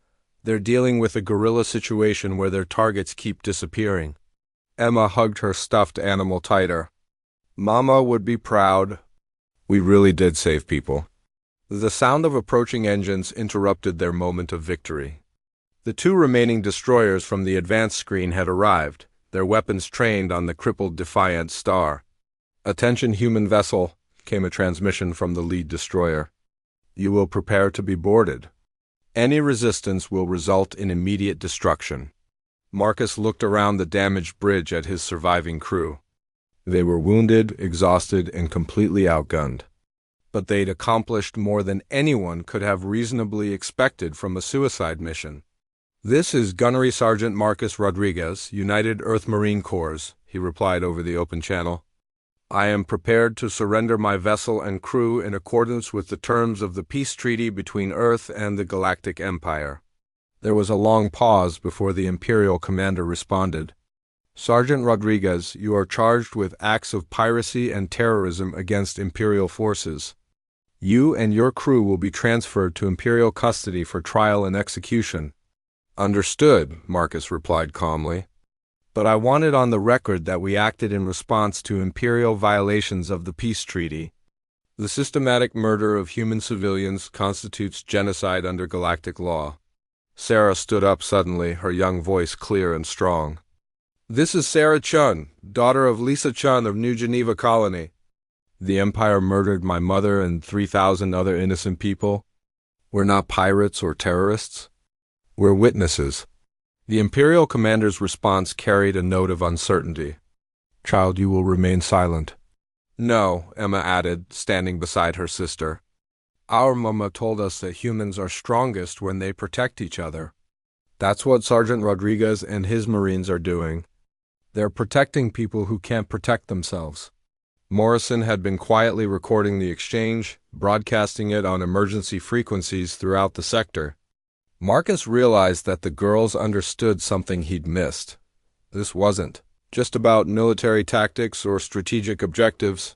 they're dealing with a guerrilla situation where their targets keep disappearing." Emma hugged her stuffed animal tighter. Mama would be proud. We really did save people. The sound of approaching engines interrupted their moment of victory. The two remaining destroyers from the advance screen had arrived, their weapons trained on the crippled Defiant Star. "Attention, human vessel," came a transmission from the lead destroyer. "You will prepare to be boarded. Any resistance will result in immediate destruction." Marcus looked around the damaged bridge at his surviving crew. They were wounded, exhausted, and completely outgunned. But they'd accomplished more than anyone could have reasonably expected from a suicide mission. "This is Gunnery Sergeant Marcus Rodriguez, United Earth Marine Corps," he replied over the open channel. "I am prepared to surrender my vessel and crew in accordance with the terms of the peace treaty between Earth and the Galactic Empire." There was a long pause before the Imperial commander responded. "Sergeant Rodriguez, you are charged with acts of piracy and terrorism against Imperial forces. You and your crew will be transferred to Imperial custody for trial and execution." "Understood," Marcus replied calmly. "But I want it on the record that we acted in response to Imperial violations of the peace treaty. The systematic murder of human civilians constitutes genocide under galactic law." Sarah stood up suddenly, her young voice clear and strong. "This is Sarah Chun, daughter of Lisa Chun of New Geneva Colony. The Empire murdered my mother and 3,000 other innocent people. We're not pirates or terrorists. We're witnesses." The Imperial commander's response carried a note of uncertainty. "Child, you will remain silent." "No," Emma added, standing beside her sister. "Our mama told us that humans are strongest when they protect each other. That's what Sergeant Rodriguez and his Marines are doing. They're protecting people who can't protect themselves." Morrison had been quietly recording the exchange, broadcasting it on emergency frequencies throughout the sector. Marcus realized that the girls understood something he'd missed. This wasn't just about military tactics or strategic objectives.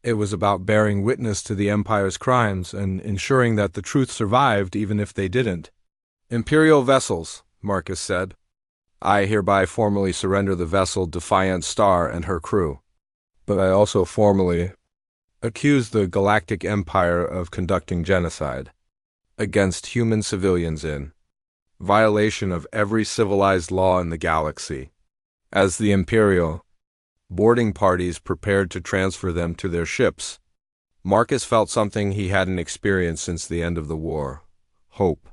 It was about bearing witness to the Empire's crimes and ensuring that the truth survived even if they didn't. "Imperial vessels," Marcus said. "I hereby formally surrender the vessel Defiant Star and her crew. But I also formally accuse the Galactic Empire of conducting genocide against human civilians in violation of every civilized law in the galaxy." As the Imperial boarding parties prepared to transfer them to their ships, Marcus felt something he hadn't experienced since the end of the war: hope.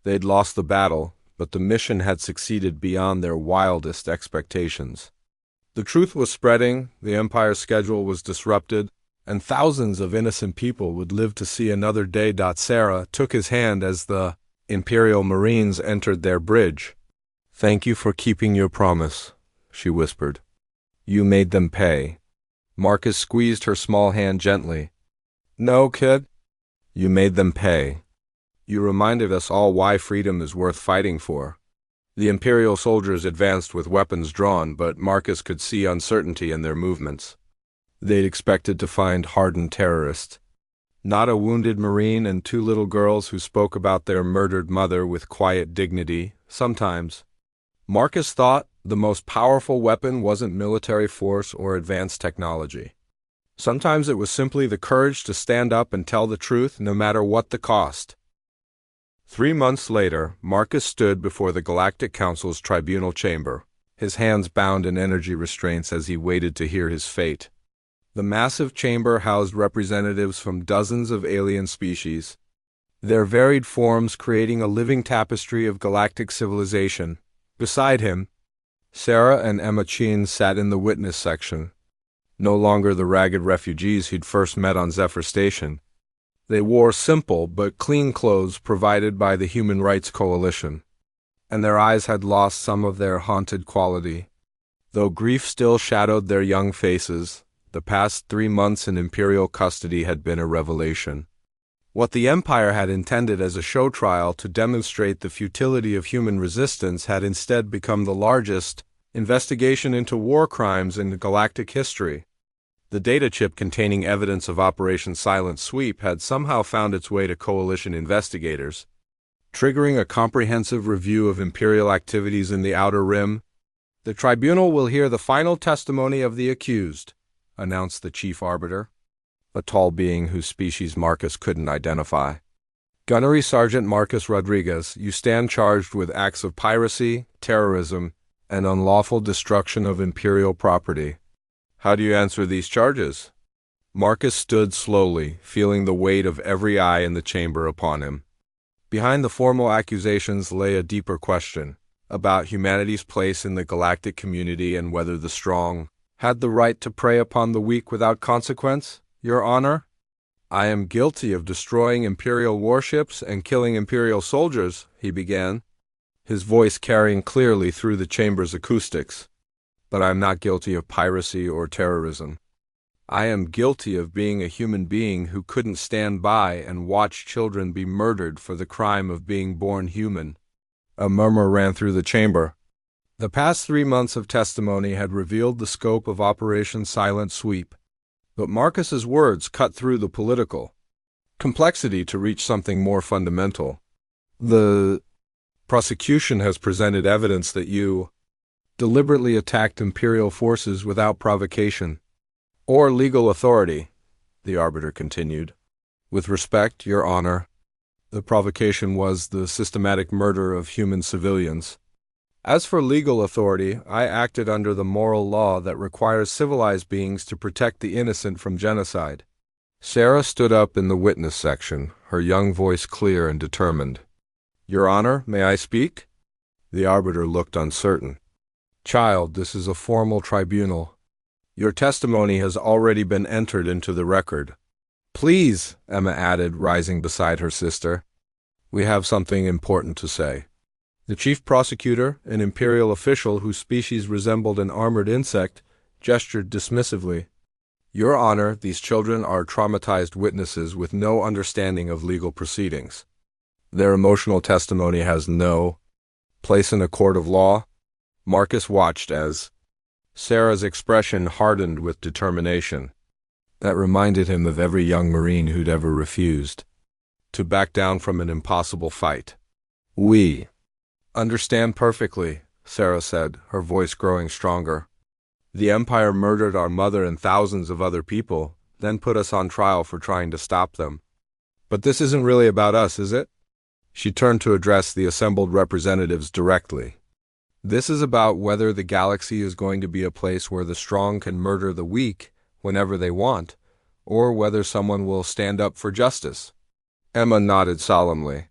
They'd lost the battle, but the mission had succeeded beyond their wildest expectations. The truth was spreading, the Empire's schedule was disrupted, and thousands of innocent people would live to see another day. Sarah took his hand as the Imperial Marines entered their bridge. "Thank you for keeping your promise," she whispered. "You made them pay." Marcus squeezed her small hand gently. "No, kid. You made them pay. You reminded us all why freedom is worth fighting for." The Imperial soldiers advanced with weapons drawn, but Marcus could see uncertainty in their movements. They'd expected to find hardened terrorists, not a wounded Marine and two little girls who spoke about their murdered mother with quiet dignity. Sometimes, Marcus thought, the most powerful weapon wasn't military force or advanced technology. Sometimes it was simply the courage to stand up and tell the truth no matter what the cost. 3 months later, Marcus stood before the Galactic Council's tribunal chamber, his hands bound in energy restraints as he waited to hear his fate. The massive chamber housed representatives from dozens of alien species, their varied forms creating a living tapestry of galactic civilization. Beside him, Sarah and Emma Chin sat in the witness section, no longer the ragged refugees he'd first met on Zephyr Station. They wore simple but clean clothes provided by the Human Rights Coalition, and their eyes had lost some of their haunted quality. Though grief still shadowed their young faces, the past 3 months in Imperial custody had been a revelation. What the Empire had intended as a show trial to demonstrate the futility of human resistance had instead become the largest investigation into war crimes in galactic history. The data chip containing evidence of Operation Silent Sweep had somehow found its way to Coalition investigators, triggering a comprehensive review of Imperial activities in the Outer Rim. The tribunal will hear the final testimony of the accused, announced the chief arbiter, a tall being whose species Marcus couldn't identify. Gunnery Sergeant Marcus Rodriguez, you stand charged with acts of piracy, terrorism, and unlawful destruction of imperial property. How do you answer these charges? Marcus stood slowly, feeling the weight of every eye in the chamber upon him. Behind the formal accusations lay a deeper question, about humanity's place in the galactic community and whether the strong had the right to prey upon the weak without consequence, Your Honor. I am guilty of destroying Imperial warships and killing Imperial soldiers, he began, his voice carrying clearly through the chamber's acoustics. But I am not guilty of piracy or terrorism. I am guilty of being a human being who couldn't stand by and watch children be murdered for the crime of being born human. A murmur ran through the chamber. The past 3 months of testimony had revealed the scope of Operation Silent Sweep, but Marcus's words cut through the political complexity to reach something more fundamental. The prosecution has presented evidence that you deliberately attacked Imperial forces without provocation or legal authority, the arbiter continued. With respect, Your Honor, the provocation was the systematic murder of human civilians. As for legal authority, I acted under the moral law that requires civilized beings to protect the innocent from genocide. Sarah stood up in the witness section, her young voice clear and determined. Your Honor, may I speak? The arbiter looked uncertain. Child, this is a formal tribunal. Your testimony has already been entered into the record. Please, Emma added, rising beside her sister. We have something important to say. The chief prosecutor, an imperial official whose species resembled an armored insect, gestured dismissively. Your Honor, these children are traumatized witnesses with no understanding of legal proceedings. Their emotional testimony has no place in a court of law. Marcus watched as Sarah's expression hardened with determination. That reminded him of every young Marine who'd ever refused to back down from an impossible fight. We understand perfectly, Sarah said, her voice growing stronger. The Empire murdered our mother and thousands of other people, then put us on trial for trying to stop them. But this isn't really about us, is it? She turned to address the assembled representatives directly. This is about whether the galaxy is going to be a place where the strong can murder the weak whenever they want, or whether someone will stand up for justice. Emma nodded solemnly.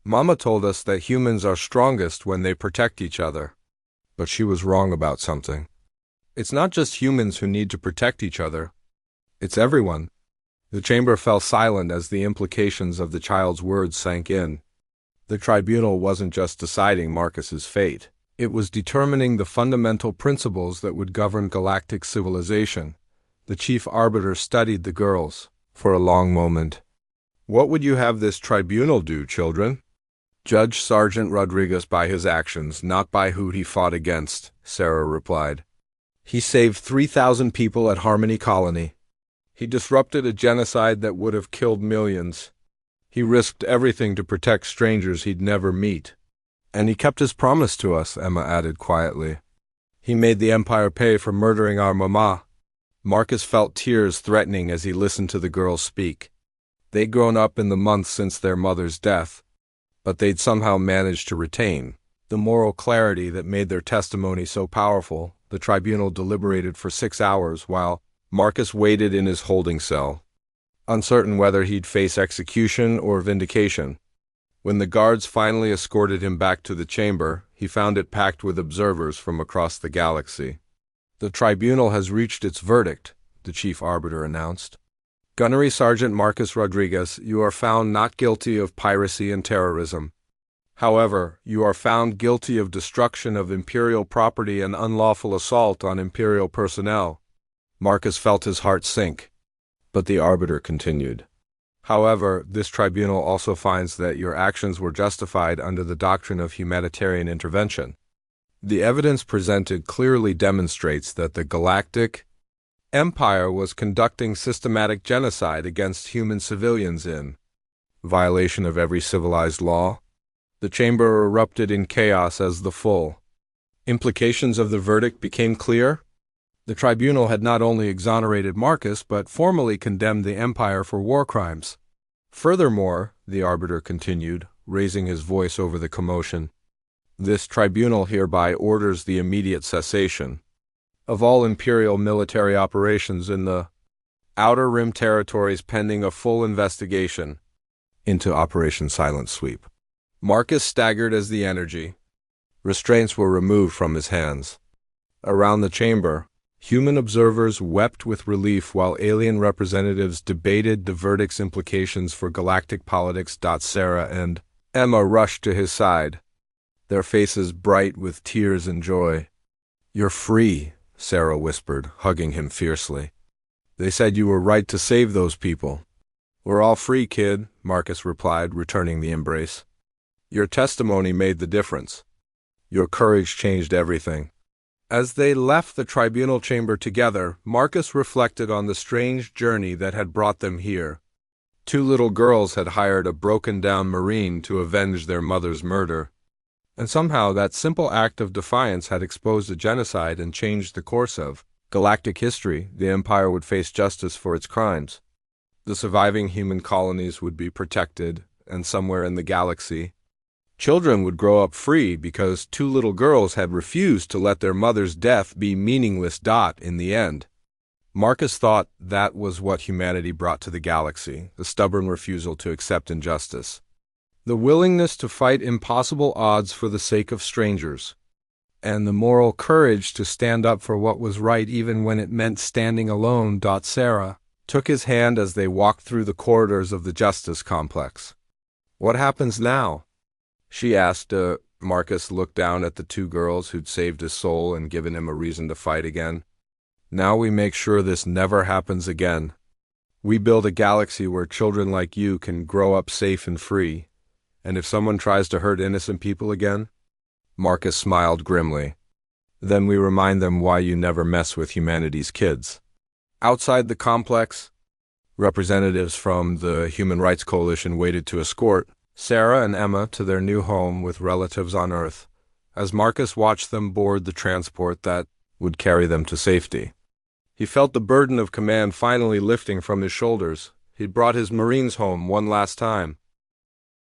Mama told us that humans are strongest when they protect each other. But she was wrong about something. It's not just humans who need to protect each other. It's everyone. The chamber fell silent as the implications of the child's words sank in. The tribunal wasn't just deciding Marcus's fate. It was determining the fundamental principles that would govern galactic civilization. The chief arbiter studied the girls for a long moment. What would you have this tribunal do, children? Judge Sergeant Rodriguez by his actions, not by who he fought against, Sarah replied. He saved 3,000 people at Harmony Colony. He disrupted a genocide that would have killed millions. He risked everything to protect strangers he'd never meet. And he kept his promise to us, Emma added quietly. He made the Empire pay for murdering our mama. Marcus felt tears threatening as he listened to the girls speak. They'd grown up in the months since their mother's death, but they'd somehow managed to retain the moral clarity that made their testimony so powerful. The tribunal deliberated for 6 hours while Marcus waited in his holding cell, uncertain whether he'd face execution or vindication. When the guards finally escorted him back to the chamber, he found it packed with observers from across the galaxy. The tribunal has reached its verdict, the chief arbiter announced. Gunnery Sergeant Marcus Rodriguez, you are found not guilty of piracy and terrorism. However, you are found guilty of destruction of Imperial property and unlawful assault on Imperial personnel. Marcus felt his heart sink, but the arbiter continued. However, this tribunal also finds that your actions were justified under the doctrine of humanitarian intervention. The evidence presented clearly demonstrates that the Galactic Empire was conducting systematic genocide against human civilians in violation of every civilized law. The chamber erupted in chaos as the full Implications of the verdict became clear. The tribunal had not only exonerated Marcus, but formally condemned the Empire for war crimes. Furthermore, the arbiter continued, raising his voice over the commotion, this tribunal hereby orders the immediate cessation of all Imperial military operations in the Outer Rim territories pending a full investigation into Operation Silent Sweep. Marcus staggered as the energy restraints were removed from his hands. Around the chamber, human observers wept with relief while alien representatives debated the verdict's implications for galactic politics. Sarah and Emma rushed to his side, their faces bright with tears and joy. "You're free," Sarah whispered, hugging him fiercely. "They said you were right to save those people." "We're all free, kid," Marcus replied, returning the embrace. "Your testimony made the difference. Your courage changed everything." As they left the tribunal chamber together, Marcus reflected on the strange journey that had brought them here. Two little girls had hired a broken-down Marine to avenge their mother's murder, and somehow that simple act of defiance had exposed a genocide and changed the course of galactic history. The Empire would face justice for its crimes. The surviving human colonies would be protected, and somewhere in the galaxy, children would grow up free because two little girls had refused to let their mother's death be meaningless. In the end, Marcus thought that was what humanity brought to the galaxy, the stubborn refusal to accept injustice, the willingness to fight impossible odds for the sake of strangers, and the moral courage to stand up for what was right even when it meant standing alone. Sarah took his hand as they walked through the corridors of the Justice Complex. "What happens now?" she asked. Marcus looked down at the two girls who'd saved his soul and given him a reason to fight again. "Now we make sure this never happens again. We build a galaxy where children like you can grow up safe and free. And if someone tries to hurt innocent people again," Marcus smiled grimly, "then we remind them why you never mess with humanity's kids." Outside the complex, representatives from the Human Rights Coalition waited to escort Sarah and Emma to their new home with relatives on Earth, as Marcus watched them board the transport that would carry them to safety. He felt the burden of command finally lifting from his shoulders. He'd brought his Marines home one last time,